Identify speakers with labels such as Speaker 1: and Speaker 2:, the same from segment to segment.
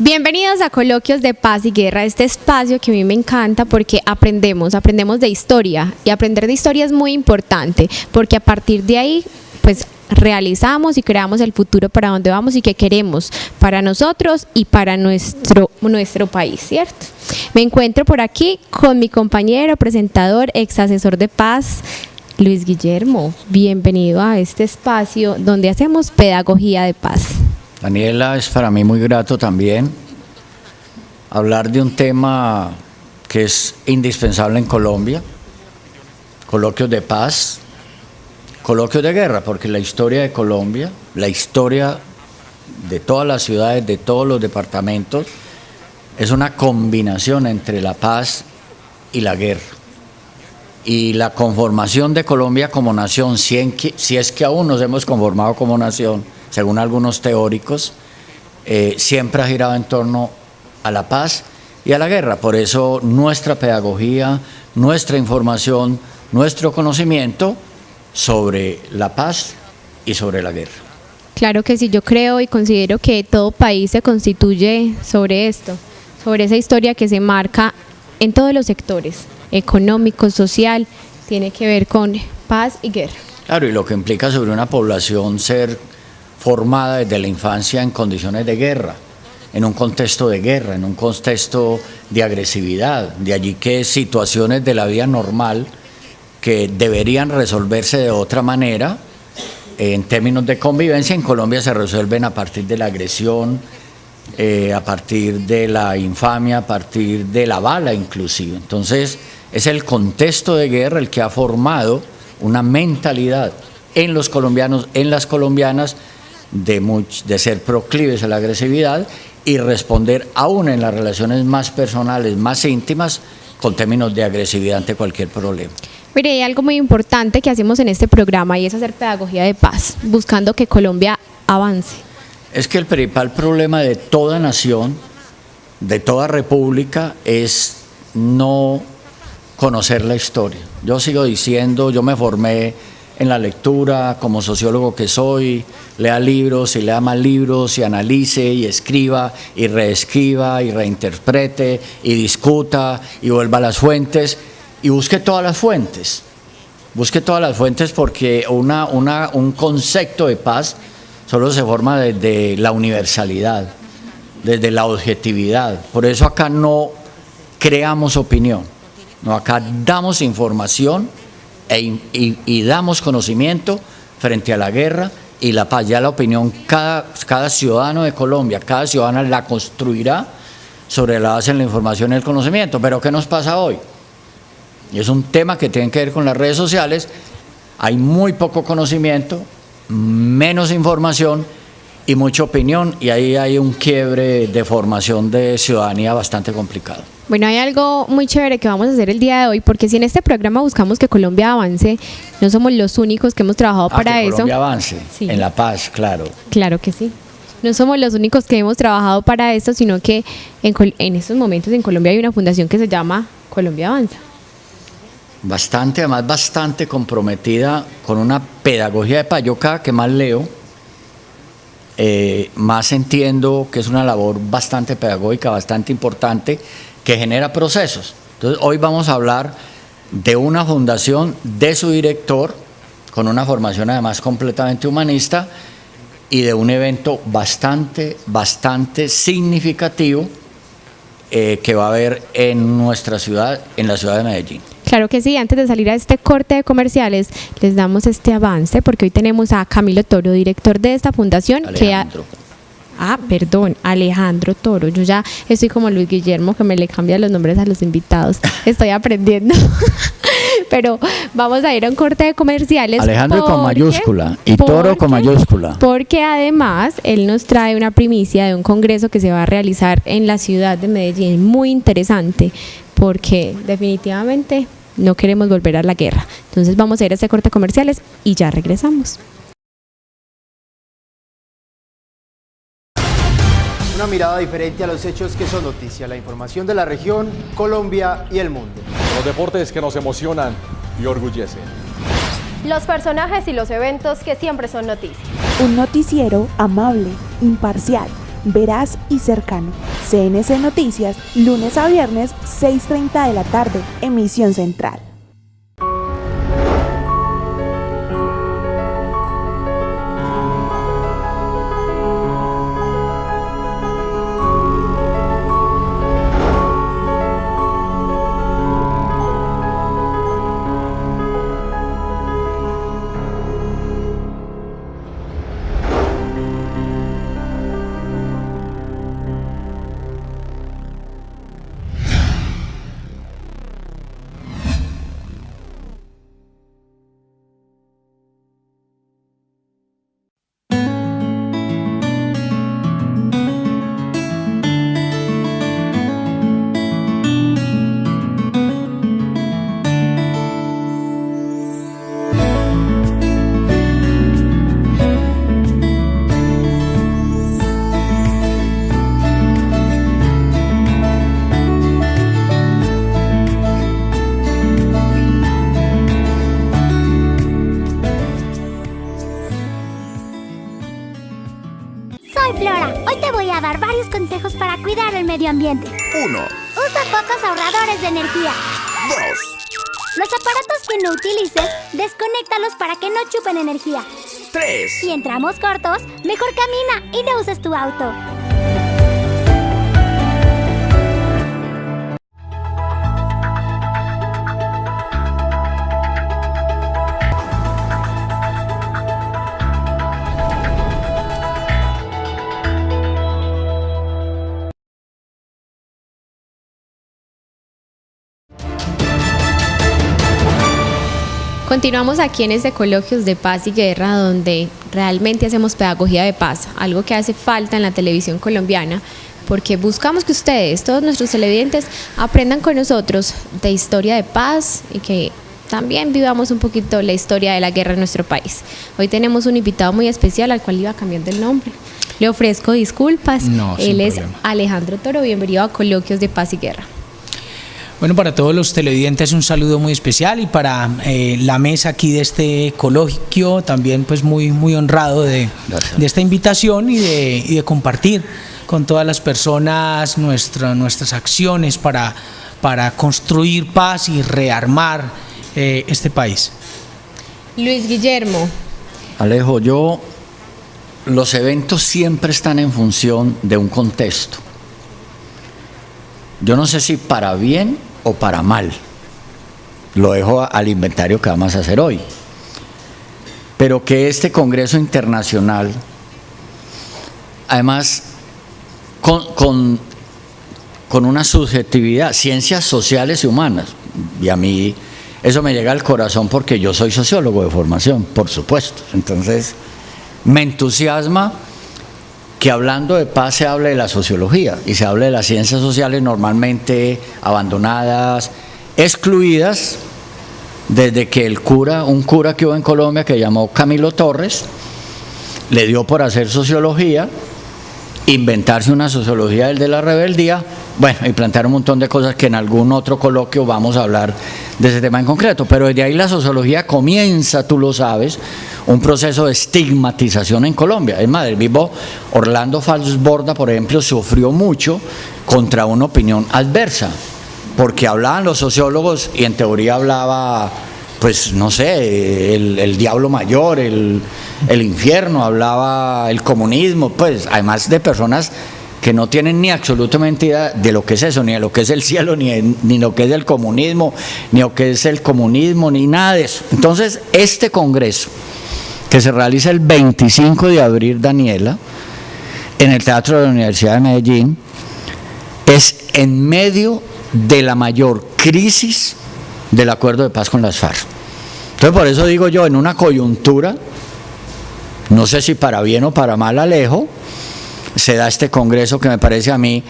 Speaker 1: Bienvenidos a Coloquios de Paz y Guerra, este espacio que a mí me encanta porque aprendemos de historia, y aprender de historia es muy importante porque a partir de ahí pues realizamos y creamos el futuro para donde vamos y qué queremos para nosotros y para nuestro país, ¿cierto? Me encuentro por aquí con mi compañero, presentador, ex asesor de paz, Luis Guillermo. Bienvenido a este espacio donde hacemos pedagogía de paz.
Speaker 2: Daniela, es para mí muy grato también hablar de un tema que es indispensable en Colombia, coloquios de paz, coloquios de guerra, porque la historia de Colombia, la historia de todas las ciudades, de todos los departamentos, es una combinación entre la paz y la guerra. Y la conformación de Colombia como nación, si es que aún nos hemos conformado como nación, según algunos teóricos, siempre ha girado en torno a la paz y a la guerra. Por eso nuestra pedagogía, nuestra información, nuestro conocimiento sobre la paz y sobre la guerra.
Speaker 1: Claro que sí, yo creo y considero que todo país se constituye sobre esto, sobre esa historia que se marca en todos los sectores, económico, social, tiene que ver con paz y guerra.
Speaker 2: Claro, y lo que implica sobre una población ser formada desde la infancia en condiciones de guerra, en un contexto de guerra, en un contexto de agresividad, de allí que situaciones de la vida normal que deberían resolverse de otra manera, en términos de convivencia, en Colombia se resuelven a partir de la agresión, a partir de la infamia, a partir de la bala inclusive. Entonces es el contexto de guerra el que ha formado una mentalidad en los colombianos, en las colombianas, de ser proclives a la agresividad y responder aún en las relaciones más personales, más íntimas, con términos de agresividad ante cualquier problema.
Speaker 1: Mire, hay algo muy importante que hacemos en este programa y es hacer pedagogía de paz, buscando que Colombia avance.
Speaker 2: Es que el principal problema de toda nación, de toda república, es no conocer la historia. Yo sigo diciendo, yo me formé en la lectura, como sociólogo que soy, lea libros y lea más libros y analice y escriba y reescriba y reinterprete y discuta y vuelva a las fuentes y busque todas las fuentes. Busque todas las fuentes porque un concepto de paz solo se forma desde la universalidad, desde la objetividad. Por eso acá no creamos opinión, no, acá damos información y damos conocimiento frente a la guerra y la paz. Ya la opinión, cada ciudadano de Colombia, cada ciudadana la construirá sobre la base de la información y el conocimiento. Pero ¿qué nos pasa hoy? Y es un tema que tiene que ver con las redes sociales. Hay muy poco conocimiento, menos información y mucha opinión, y ahí hay un quiebre de formación de ciudadanía bastante complicado.
Speaker 1: Bueno, hay algo muy chévere que vamos a hacer el día de hoy, porque si en este programa buscamos que Colombia avance, no somos los únicos que hemos trabajado para
Speaker 2: que
Speaker 1: eso.
Speaker 2: Colombia avance,
Speaker 1: sí.
Speaker 2: En la paz, claro.
Speaker 1: Claro que sí. No somos los únicos que hemos trabajado para esto, sino que en estos momentos en Colombia hay una fundación que se llama Colombia Avanza.
Speaker 2: Además bastante comprometida con una pedagogía de paz. Yo cada que más leo, más entiendo que es una labor bastante pedagógica, bastante importante, que genera procesos. Entonces hoy vamos a hablar de una fundación, de su director, con una formación además completamente humanista, y de un evento bastante significativo que va a haber en nuestra ciudad, en la ciudad de Medellín.
Speaker 1: Claro que sí, antes de salir a este corte de comerciales, les damos este avance, porque hoy tenemos a Camilo Toro, director de esta fundación. Alejandro Toro. Yo ya estoy como Luis Guillermo, que me le cambia los nombres a los invitados. Estoy aprendiendo. Pero vamos a ir a un corte de comerciales.
Speaker 2: Alejandro con mayúscula y Toro con mayúscula.
Speaker 1: Porque además él nos trae una primicia de un congreso que se va a realizar en la ciudad de Medellín. Muy interesante, porque definitivamente no queremos volver a la guerra. Entonces vamos a ir a este corte de comerciales y ya regresamos.
Speaker 3: Una mirada diferente a los hechos que son noticia, la información de la región, Colombia y el mundo.
Speaker 4: Los deportes que nos emocionan y orgullecen.
Speaker 5: Los personajes y los eventos que siempre son noticia.
Speaker 6: Un noticiero amable, imparcial, veraz y cercano, CNC Noticias, lunes a viernes, 6:30 de la tarde, emisión central.
Speaker 7: consejos para cuidar el medio ambiente.
Speaker 8: 1.
Speaker 7: Usa focos ahorradores de energía.
Speaker 8: 2.
Speaker 7: Los aparatos que no utilices, desconéctalos para que no chupen energía.
Speaker 8: 3.
Speaker 7: Si entramos cortos, mejor camina y no uses tu auto.
Speaker 1: Continuamos aquí en este Coloquios de Paz y Guerra, donde realmente hacemos pedagogía de paz, algo que hace falta en la televisión colombiana, porque buscamos que ustedes, todos nuestros televidentes, aprendan con nosotros de historia de paz y que también vivamos un poquito la historia de la guerra en nuestro país. Hoy tenemos un invitado muy especial al cual iba cambiando el nombre. Le ofrezco disculpas. Él es Alejandro Toro. Bienvenido a Coloquios de Paz y Guerra.
Speaker 9: Bueno, para todos los televidentes un saludo muy especial, y para la mesa aquí de este coloquio también pues muy honrado de esta invitación y de compartir con todas las personas nuestras acciones para construir paz y rearmar este país.
Speaker 1: Luis Guillermo.
Speaker 2: Alejo, los eventos siempre están en función de un contexto. Yo no sé si para bien o para mal, lo dejo al inventario que vamos a hacer hoy, pero que este Congreso Internacional, además con una subjetividad, ciencias sociales y humanas, y a mí eso me llega al corazón porque yo soy sociólogo de formación, por supuesto, entonces me entusiasma que hablando de paz se hable de la sociología y se hable de las ciencias sociales normalmente abandonadas, excluidas, desde que un cura que hubo en Colombia que llamó Camilo Torres, le dio por hacer sociología, inventarse una sociología del de la rebeldía, bueno, y plantear un montón de cosas que en algún otro coloquio vamos a hablar de ese tema en concreto, pero desde ahí la sociología comienza, tú lo sabes, un proceso de estigmatización en Colombia. Es más, el mismo Orlando Falsborda, por ejemplo, sufrió mucho contra una opinión adversa, porque hablaban los sociólogos y en teoría hablaba, pues no sé, el diablo mayor, el infierno, hablaba el comunismo, pues además de personas que no tienen ni absolutamente idea de lo que es eso, ni de lo que es el cielo, ni lo que es el comunismo, ni lo que es el comunismo, ni nada de eso. Entonces, este congreso, que se realiza el 25 de abril, Daniela, en el Teatro de la Universidad de Medellín, es en medio de la mayor crisis del acuerdo de paz con las FARC. Entonces, por eso digo yo, en una coyuntura, no sé si para bien o para mal, Alejo, se da este congreso que me parece a mí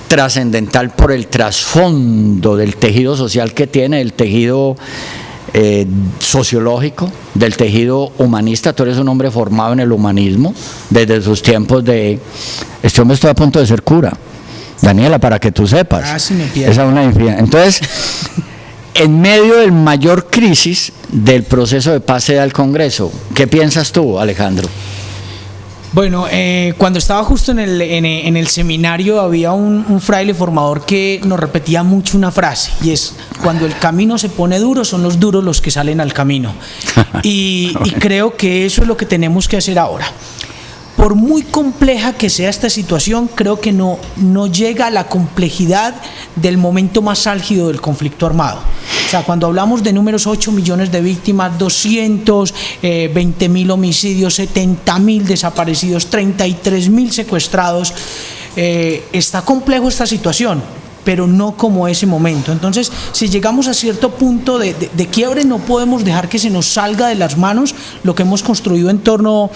Speaker 2: trascendental por el trasfondo del tejido social que tiene, el tejido sociológico, del tejido humanista. Tú eres un hombre formado en el humanismo desde sus tiempos de... Este hombre está a punto de ser cura, Daniela, para que tú sepas.
Speaker 9: Sí, me pierdo.
Speaker 2: Esa es una infidelidad. Entonces, en medio del mayor crisis del proceso de paz se da el Congreso. ¿Qué piensas tú, Alejandro?
Speaker 9: Bueno, cuando estaba justo en el seminario había un fraile formador que nos repetía mucho una frase, y es: cuando el camino se pone duro, son los duros los que salen al camino. Y creo que eso es lo que tenemos que hacer ahora. Por muy compleja que sea esta situación, creo que no llega a la complejidad del momento más álgido del conflicto armado. O sea, cuando hablamos de números, 8 millones de víctimas, 220.000 homicidios, 70.000 desaparecidos, 33.000 secuestrados, está complejo esta situación, pero no como ese momento. Entonces, si llegamos a cierto punto de quiebre, no podemos dejar que se nos salga de las manos lo que hemos construido en torno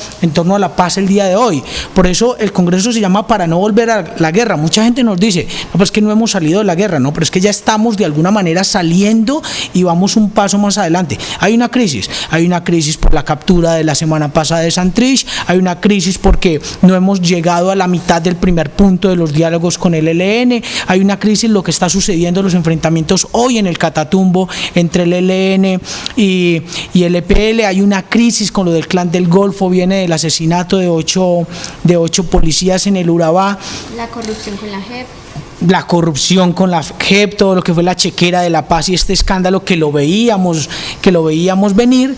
Speaker 9: a la paz el día de hoy. Por eso el Congreso se llama Para no volver a la guerra. Mucha gente nos dice: no, pues que no hemos salido de la guerra. No, pero es que ya estamos de alguna manera saliendo y vamos un paso más adelante. Hay una crisis por la captura de la semana pasada de Santrich, hay una crisis porque no hemos llegado a la mitad del primer punto de los diálogos con el ELN, hay una crisis lo que está sucediendo en los enfrentamientos hoy en el Catatumbo entre el ELN y el EPL, hay una crisis con lo del Clan del Golfo, viene del asesinato de ocho policías en el Urabá,
Speaker 1: la corrupción con la JEP.
Speaker 9: La corrupción con la JEP, todo lo que fue la chequera de la paz y este escándalo que lo veíamos venir,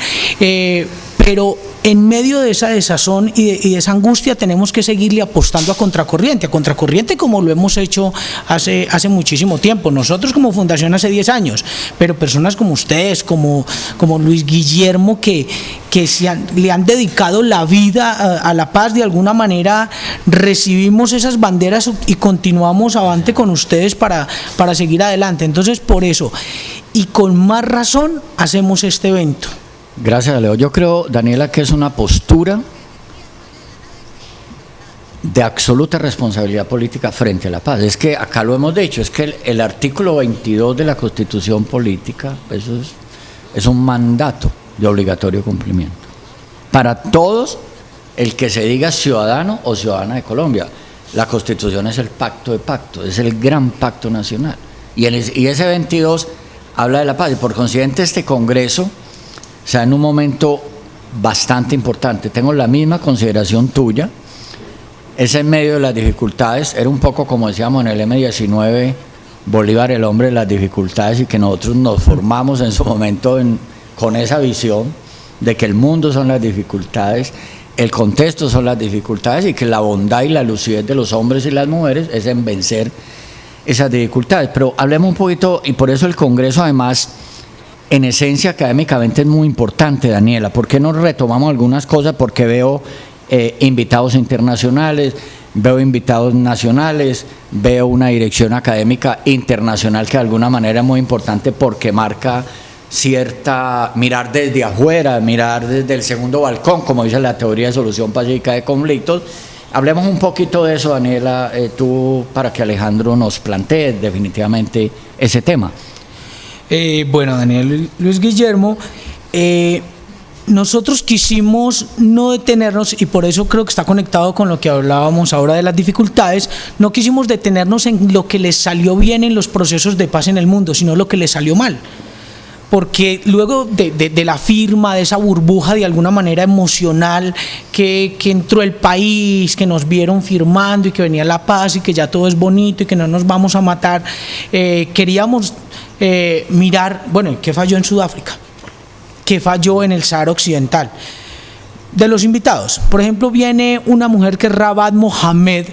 Speaker 9: pero en medio de esa desazón y de esa angustia tenemos que seguirle apostando a contracorriente como lo hemos hecho hace muchísimo tiempo, nosotros como fundación hace 10 años, pero personas como ustedes, como Luis Guillermo, que le han dedicado la vida a la paz, de alguna manera recibimos esas banderas y continuamos avante con ustedes para seguir adelante. Entonces, por eso, y con más razón, hacemos este evento.
Speaker 2: Gracias, Leo. Yo creo, Daniela, que es una postura de absoluta responsabilidad política frente a la paz. Es que acá lo hemos dicho, es que el artículo 22 de la Constitución Política, eso es un mandato de obligatorio cumplimiento para todos el que se diga ciudadano o ciudadana de Colombia. La Constitución es el pacto de pactos, es el gran pacto nacional. Y ese 22 habla de la paz, y por consiguiente este Congreso, o sea, en un momento bastante importante. Tengo la misma consideración tuya, es en medio de las dificultades, era un poco como decíamos en el M19, Bolívar el hombre de las dificultades, y que nosotros nos formamos en su momento con esa visión de que el mundo son las dificultades, el contexto son las dificultades, y que la bondad y la lucidez de los hombres y las mujeres es en vencer esas dificultades. Pero hablemos un poquito, y por eso el Congreso además, en esencia académicamente es muy importante, Daniela. ¿Por qué no retomamos algunas cosas? Porque veo invitados internacionales, veo invitados nacionales, veo una dirección académica internacional que de alguna manera es muy importante porque marca cierta, mirar desde afuera, mirar desde el segundo balcón, como dice la teoría de solución pacífica de conflictos. Hablemos un poquito de eso, Daniela, tú, para que Alejandro nos plantee definitivamente ese tema.
Speaker 9: Bueno, Daniel, Luis Guillermo, nosotros quisimos no detenernos, y por eso creo que está conectado con lo que hablábamos ahora de las dificultades, no quisimos detenernos en lo que les salió bien en los procesos de paz en el mundo, sino lo que les salió mal. Porque luego de la firma, de esa burbuja de alguna manera emocional que entró el país, que nos vieron firmando y que venía la paz y que ya todo es bonito y que no nos vamos a matar, queríamos mirar, bueno, ¿qué falló en Sudáfrica? ¿Qué falló en el Sahara Occidental? De los invitados, por ejemplo, viene una mujer que es Rabat Mohamed,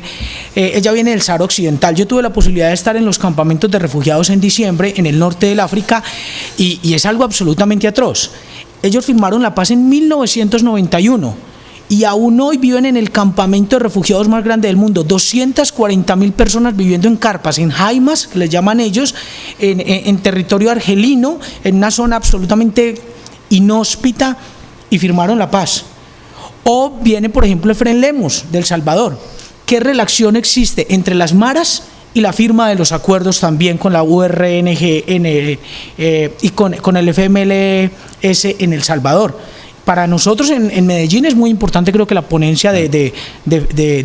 Speaker 9: ella viene del Sahara Occidental. Yo tuve la posibilidad de estar en los campamentos de refugiados en diciembre, en el norte del África, y es algo absolutamente atroz. Ellos firmaron la paz en 1991 y aún hoy viven en el campamento de refugiados más grande del mundo, 240.000 personas viviendo en carpas, en jaimas, que les llaman ellos, en territorio argelino, en una zona absolutamente inhóspita, y firmaron la paz. O viene, por ejemplo, Efren Lemos, de El Salvador. ¿Qué relación existe entre las maras y la firma de los acuerdos también con la URNG y con el FMLS en El Salvador? Para nosotros en Medellín es muy importante, creo que la ponencia de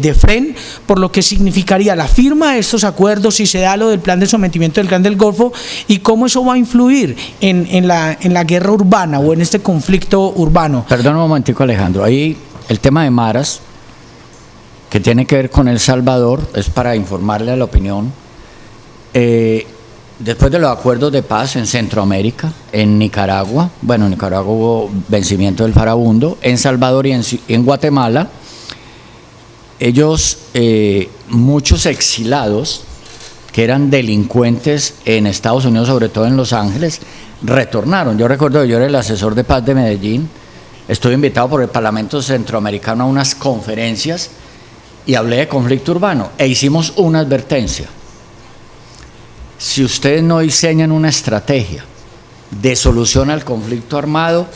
Speaker 9: Efren, por lo que significaría la firma de estos acuerdos, si se da lo del plan de sometimiento del Clan del Golfo, y cómo eso va a influir en la guerra urbana o en este conflicto urbano.
Speaker 2: Perdón un momentico, Alejandro, ahí el tema de maras que tiene que ver con El Salvador, es para informarle a la opinión. Después de los acuerdos de paz en Centroamérica, en Nicaragua, bueno, en Nicaragua hubo vencimiento del farabundo, en Salvador y en Guatemala, ellos, muchos exilados que eran delincuentes en Estados Unidos, sobre todo en Los Ángeles, retornaron. Yo recuerdo que yo era el asesor de paz de Medellín, estuve invitado por el Parlamento Centroamericano a unas conferencias y hablé de conflicto urbano e hicimos una advertencia. Si ustedes no diseñan una estrategia de solución al conflicto armado,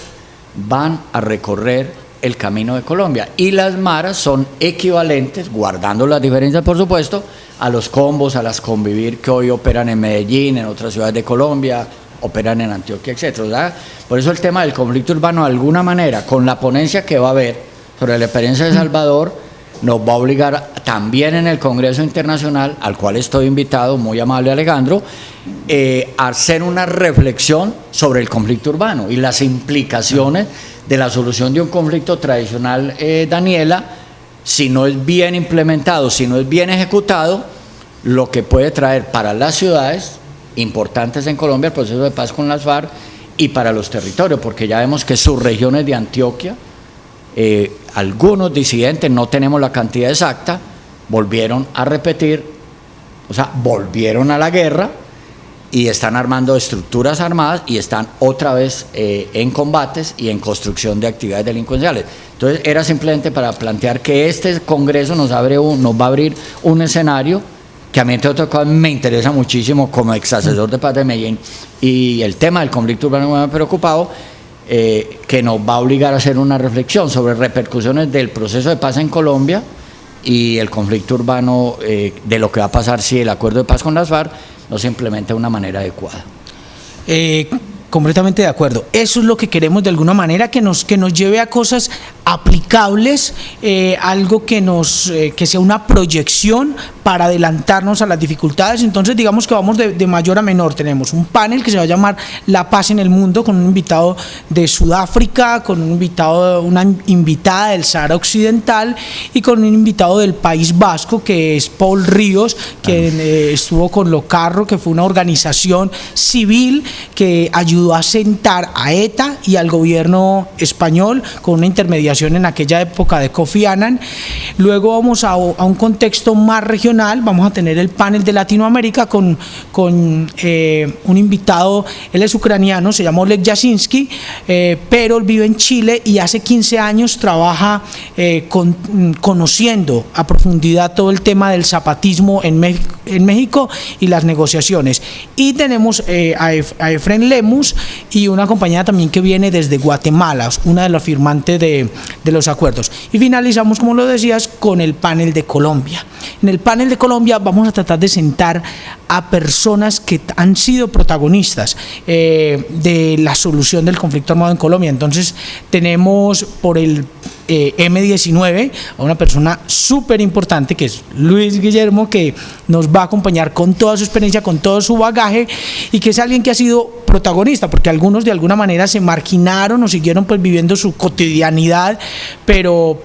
Speaker 2: van a recorrer el camino de Colombia. Y las maras son equivalentes, guardando las diferencias por supuesto, a los combos, a las convivir que hoy operan en Medellín, en otras ciudades de Colombia, operan en Antioquia, etc. ¿Verdad? Por eso el tema del conflicto urbano, de alguna manera, con la ponencia que va a haber sobre la experiencia de Salvador, nos va a obligar también en el Congreso Internacional, al cual estoy invitado, muy amable Alejandro, a hacer una reflexión sobre el conflicto urbano y las implicaciones de la solución de un conflicto tradicional, Daniela, si no es bien implementado, si no es bien ejecutado, lo que puede traer para las ciudades importantes en Colombia el proceso de paz con las FARC y para los territorios, porque ya vemos que sus regiones de Antioquia, algunos disidentes, no tenemos la cantidad exacta, volvieron a repetir, o sea, volvieron a la guerra y están armando estructuras armadas y están otra vez en combates y en construcción de actividades delincuenciales. Entonces era simplemente para plantear que este Congreso nos va a abrir un escenario que a mí, entre otras cosas, me interesa muchísimo como ex asesor de paz de Medellín, y el tema del conflicto urbano me ha preocupado, que nos va a obligar a hacer una reflexión sobre repercusiones del proceso de paz en Colombia y el conflicto urbano, de lo que va a pasar si el acuerdo de paz con las FARC no se implementa de una manera adecuada.
Speaker 9: Completamente de acuerdo. Eso es lo que queremos de alguna manera, que nos lleve a cosas aplicables, algo que sea una proyección para adelantarnos a las dificultades. Entonces digamos que vamos de mayor a menor. Tenemos un panel que se va a llamar La Paz en el Mundo, con un invitado de Sudáfrica, con una invitada del Sahara Occidental y con un invitado del País Vasco, que es Paul Ríos, que estuvo con Locarro, que fue una organización civil que ayudó a sentar a ETA y al gobierno español con una intermediación en aquella época de Kofi Annan. Luego vamos a un contexto más regional, vamos a tener el panel de Latinoamérica con un invitado, él es ucraniano, se llama Oleg Jasinski, pero él vive en Chile y hace 15 años trabaja conociendo a profundidad todo el tema del zapatismo en México y las negociaciones. Y tenemos a Efren Lemus y una compañía también que viene desde Guatemala, una de las firmantes de los acuerdos. Y finalizamos, como lo decías, con el panel de Colombia. En el panel de Colombia vamos a tratar de sentar a personas que han sido protagonistas de la solución del conflicto armado en Colombia. Entonces tenemos por el M19 a una persona súper importante, que es Luis Guillermo, que nos va a acompañar con toda su experiencia, con todo su bagaje, y que es alguien que ha sido protagonista, porque algunos de alguna manera se marginaron o siguieron pues viviendo su cotidianidad, pero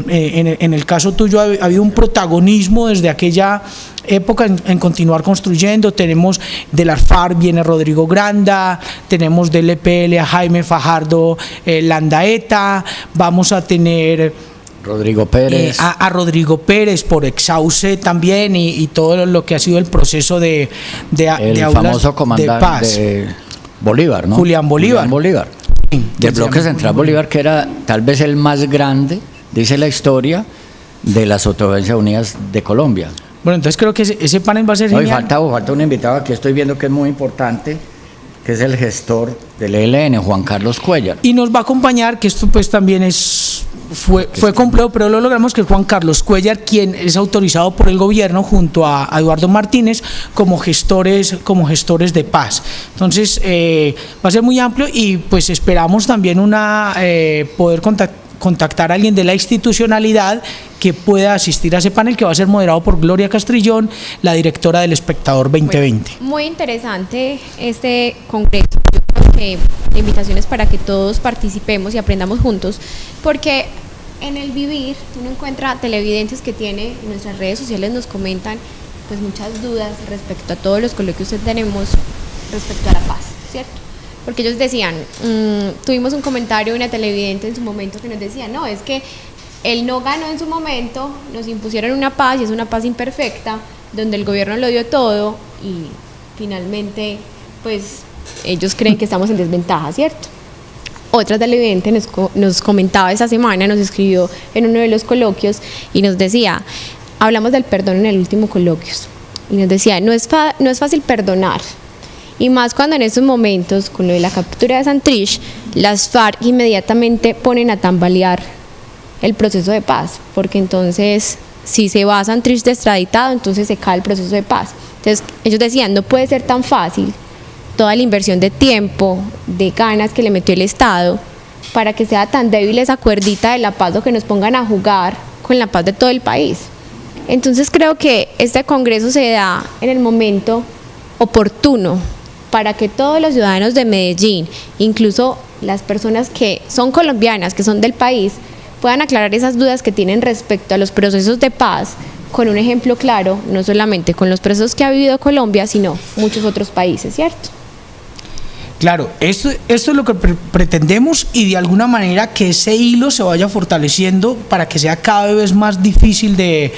Speaker 9: en el caso tuyo ha habido un protagonismo desde aquella época en continuar construyendo. Tenemos de las FARC, viene Rodrigo Granda, tenemos del EPL a Jaime Fajardo Landaeta, vamos a tener
Speaker 2: Rodrigo Pérez.
Speaker 9: A Rodrigo Pérez por Exauce también, y todo lo que ha sido el proceso de
Speaker 2: famoso comandante
Speaker 9: de paz.
Speaker 2: De Bolívar, ¿no?
Speaker 9: Julián Bolívar.
Speaker 2: Del bloque central Bolívar, que era tal vez el más grande, dice la historia, de las Autodefensas Unidas de Colombia.
Speaker 9: Bueno, entonces creo que ese panel va a ser genial.
Speaker 2: Falta un invitado que estoy viendo que es muy importante, que es el gestor del ELN, Juan Carlos Cuellar.
Speaker 9: Y nos va a acompañar, que esto pues también fue complejo, pero lo logramos, que es Juan Carlos Cuellar, quien es autorizado por el gobierno junto a Eduardo Martínez como gestores de paz. Entonces va a ser muy amplio, y pues esperamos también poder contactar a alguien de la institucionalidad que pueda asistir a ese panel, que va a ser moderado por Gloria Castrillón, la directora del Espectador 2020.
Speaker 1: Bueno, muy interesante este congreso. Yo creo que la invitación es para que todos participemos y aprendamos juntos, porque en el vivir uno encuentra televidentes que tiene en nuestras redes sociales, nos comentan pues muchas dudas respecto a todos los coloquios que tenemos respecto a la paz, ¿cierto? Porque ellos decían, tuvimos un comentario de una televidente en su momento que nos decía, no, es que él no ganó en su momento, nos impusieron una paz y es una paz imperfecta, donde el gobierno lo dio todo y finalmente pues ellos creen que estamos en desventaja, ¿cierto? Otra televidente nos comentaba esa semana, nos escribió en uno de los coloquios y nos decía, hablamos del perdón en el último coloquio, y nos decía, no es fácil perdonar, y más cuando en estos momentos, con lo de la captura de Santrich, las FARC inmediatamente ponen a tambalear el proceso de paz, porque entonces, si se va a Santrich de extraditado, entonces se cae el proceso de paz. Entonces, ellos decían, no puede ser tan fácil toda la inversión de tiempo, de ganas que le metió el Estado, para que sea tan débil esa cuerdita de la paz o que nos pongan a jugar con la paz de todo el país. Entonces creo que este congreso se da en el momento oportuno para que todos los ciudadanos de Medellín, incluso las personas que son colombianas, que son del país, puedan aclarar esas dudas que tienen respecto a los procesos de paz, con un ejemplo claro, no solamente con los procesos que ha vivido Colombia, sino muchos otros países, ¿cierto?
Speaker 9: Claro, esto es lo que pretendemos, y de alguna manera que ese hilo se vaya fortaleciendo para que sea cada vez más difícil de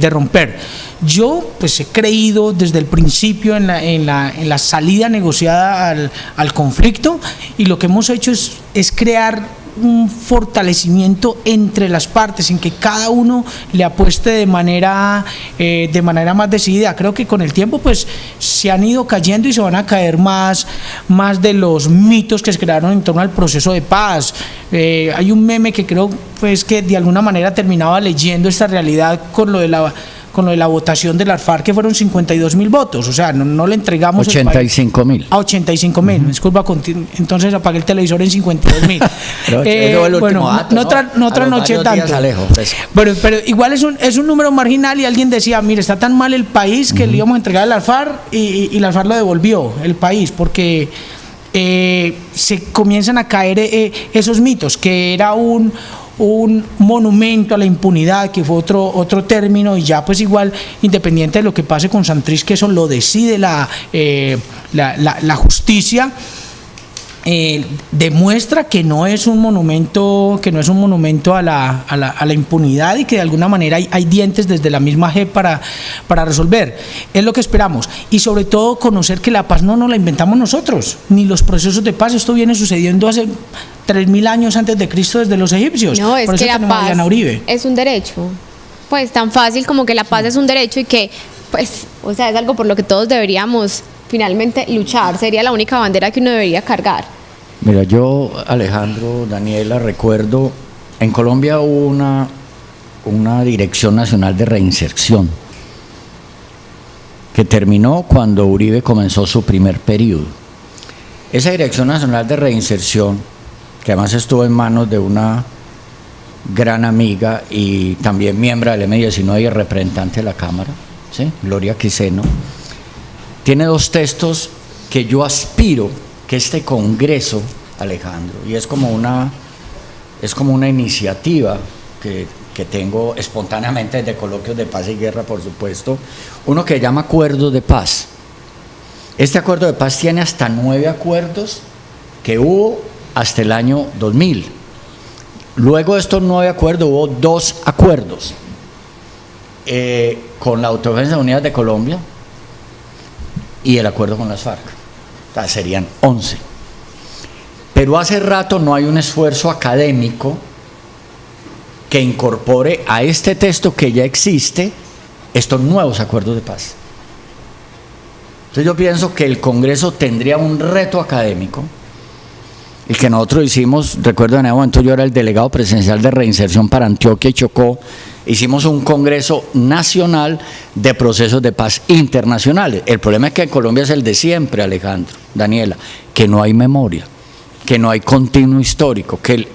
Speaker 9: romper. Yo pues he creído desde el principio en la salida negociada al conflicto, y lo que hemos hecho es crear un fortalecimiento entre las partes, en que cada uno le apueste de manera más decidida. Creo que con el tiempo pues se han ido cayendo y se van a caer más de los mitos que se crearon en torno al proceso de paz. Hay un meme que creo pues que de alguna manera terminaba leyendo esta realidad con lo de la votación de las FARC, que fueron 52.000 votos, o sea, no le entregamos
Speaker 2: 85.000.
Speaker 9: A 85.000, disculpa, entonces apagué el televisor en 52.000. Bueno, no trasnoché tanto. Bueno, pero igual es un número marginal, y alguien decía, mire, está tan mal el país que le íbamos a entregar a las FARC, y las FARC lo devolvió, el país, porque se comienzan a caer esos mitos, que era un monumento a la impunidad, que fue otro término, y ya pues igual, independiente de lo que pase con Santrich, que eso lo decide la justicia, demuestra que no es un monumento a la impunidad, y que de alguna manera hay dientes desde la misma JEP para resolver. Es lo que esperamos, y sobre todo conocer que la paz no nos la inventamos nosotros, ni los procesos de paz. Esto viene sucediendo hace 3.000 años antes de Cristo, desde los egipcios.
Speaker 1: No, es que la paz es un derecho, pues tan fácil como que la paz es un derecho, y que pues, o sea, es algo por lo que todos deberíamos finalmente luchar, sería la única bandera que uno debería cargar.
Speaker 2: Mira, yo, Alejandro, Daniela, recuerdo, en Colombia hubo una Dirección Nacional de Reinserción que terminó cuando Uribe comenzó su primer periodo. Esa Dirección Nacional de Reinserción, que además estuvo en manos de una gran amiga y también miembro del M19 y representante de la Cámara, ¿sí? Gloria Quiseno, tiene dos textos que yo aspiro que este Congreso, Alejandro, y es como una iniciativa que tengo espontáneamente desde coloquios de paz y guerra, por supuesto, uno que se llama Acuerdo de Paz. Este acuerdo de paz tiene hasta 9 acuerdos que hubo hasta el año 2000. Luego de estos 9 acuerdos hubo 2 acuerdos con la Autodefensa Unidas de Colombia y el acuerdo con las FARC. O sea, serían 11. Pero hace rato no hay un esfuerzo académico que incorpore a este texto que ya existe estos nuevos acuerdos de paz. Entonces yo pienso que el Congreso tendría un reto académico, el que nosotros hicimos. Recuerdo en ese momento yo era el delegado presidencial de reinserción para Antioquia y Chocó. Hicimos un Congreso Nacional de Procesos de Paz Internacionales. El problema es que en Colombia es el de siempre, Alejandro, Daniela, que no hay memoria, que no hay continuo histórico, que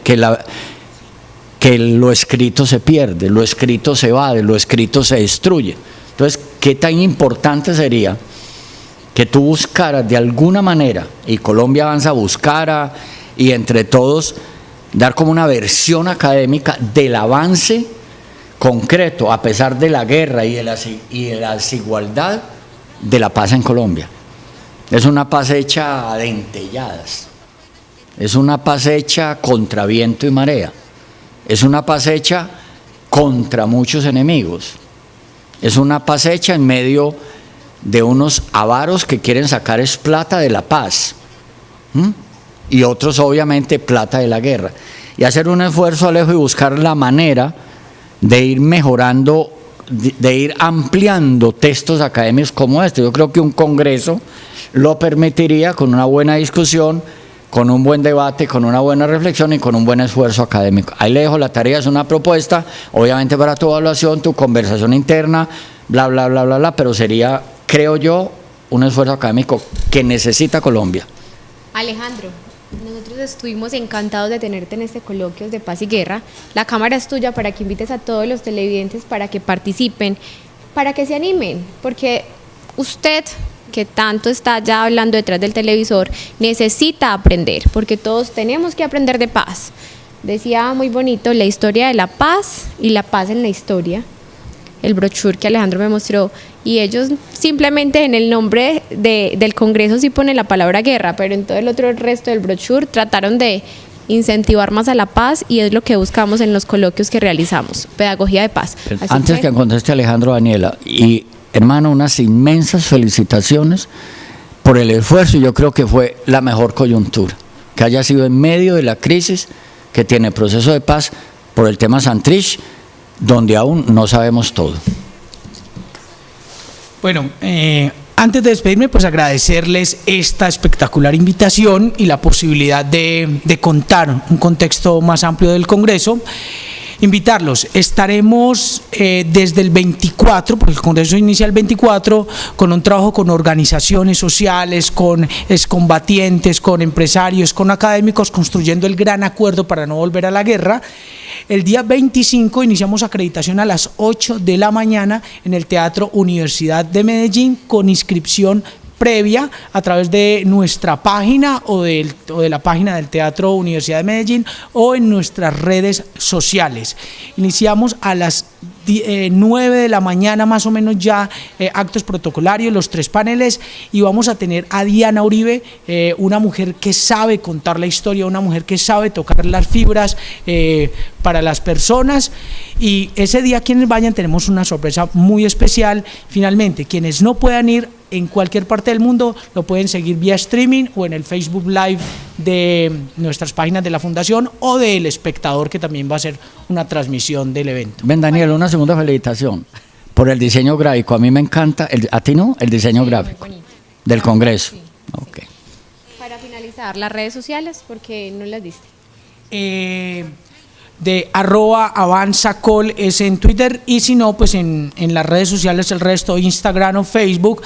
Speaker 2: lo escrito se pierde, lo escrito se evade, lo escrito se destruye. Entonces, ¿qué tan importante sería que tú buscaras de alguna manera, y Colombia Avanza buscara, y entre todos dar como una versión académica del avance concreto, a pesar de la guerra y de la desigualdad, de la paz en Colombia. Es una paz hecha a dentelladas, es una paz hecha contra viento y marea, es una paz hecha contra muchos enemigos, es una paz hecha en medio de unos avaros que quieren sacar es plata de la paz, y otros obviamente plata de la guerra, y hacer un esfuerzo, Alejo, y buscar la manera de ir mejorando, de ir ampliando textos académicos como este. Yo creo que un congreso lo permitiría con una buena discusión, con un buen debate, con una buena reflexión y con un buen esfuerzo académico. Ahí le dejo la tarea, es una propuesta, obviamente para tu evaluación, tu conversación interna, bla, bla, bla, bla, bla, pero sería, creo yo, un esfuerzo académico que necesita Colombia.
Speaker 1: Alejandro, nosotros estuvimos encantados de tenerte en este coloquio de Paz y Guerra. La cámara es tuya para que invites a todos los televidentes para que participen, para que se animen, porque usted, que tanto está ya hablando detrás del televisor, necesita aprender, porque todos tenemos que aprender de paz. Decía muy bonito la historia de la paz y la paz en la historia, el brochure que Alejandro me mostró, y ellos simplemente en el nombre del Congreso sí ponen la palabra guerra, pero en todo el otro resto del brochure trataron de incentivar más a la paz, y es lo que buscamos en los coloquios que realizamos, pedagogía de paz. Así
Speaker 2: Antes que conteste Alejandro, Daniela, y hermano, unas inmensas felicitaciones por el esfuerzo, y yo creo que fue la mejor coyuntura, que haya sido en medio de la crisis que tiene proceso de paz por el tema Santrich, donde aún no sabemos todo.
Speaker 9: Bueno, antes de despedirme, pues agradecerles esta espectacular invitación y la posibilidad de contar un contexto más amplio del Congreso. Invitarlos, estaremos desde el 24, porque el Congreso inicia el 24, con un trabajo con organizaciones sociales, con excombatientes, con empresarios, con académicos, construyendo el gran acuerdo para no volver a la guerra. El día 25 iniciamos acreditación a las 8 de la mañana en el Teatro Universidad de Medellín, con inscripción previa a través de nuestra página o de la página del Teatro Universidad de Medellín o en nuestras redes sociales. Iniciamos a las 9 de la mañana más o menos ya actos protocolarios, los 3 paneles, y vamos a tener a Diana Uribe, una mujer que sabe contar la historia, una mujer que sabe tocar las fibras para las personas, y ese día quienes vayan tenemos una sorpresa muy especial. Finalmente, quienes no puedan ir en cualquier parte del mundo lo pueden seguir vía streaming o en el Facebook Live de nuestras páginas de la Fundación o del Espectador, que también va a ser una transmisión del evento.
Speaker 2: Ven, Daniel, una segunda felicitación por el diseño gráfico. A mí me encanta, ¿a ti no? El diseño gráfico del Congreso.
Speaker 1: Sí.
Speaker 2: Okay.
Speaker 1: Para finalizar, las redes sociales, porque no las diste.
Speaker 9: De @avanzacol es en Twitter, y si no, pues en las redes sociales, el resto, Instagram o Facebook,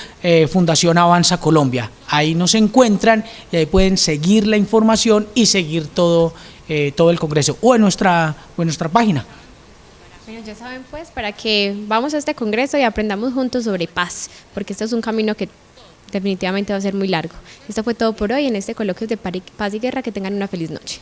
Speaker 9: Fundación Avanza Colombia. Ahí nos encuentran y ahí pueden seguir la información y seguir todo el Congreso, o en nuestra página.
Speaker 1: Bueno, ya saben pues, para que vamos a este congreso y aprendamos juntos sobre paz, porque este es un camino que definitivamente va a ser muy largo. Esto fue todo por hoy en este coloquio de Paz y Guerra. Que tengan una feliz noche.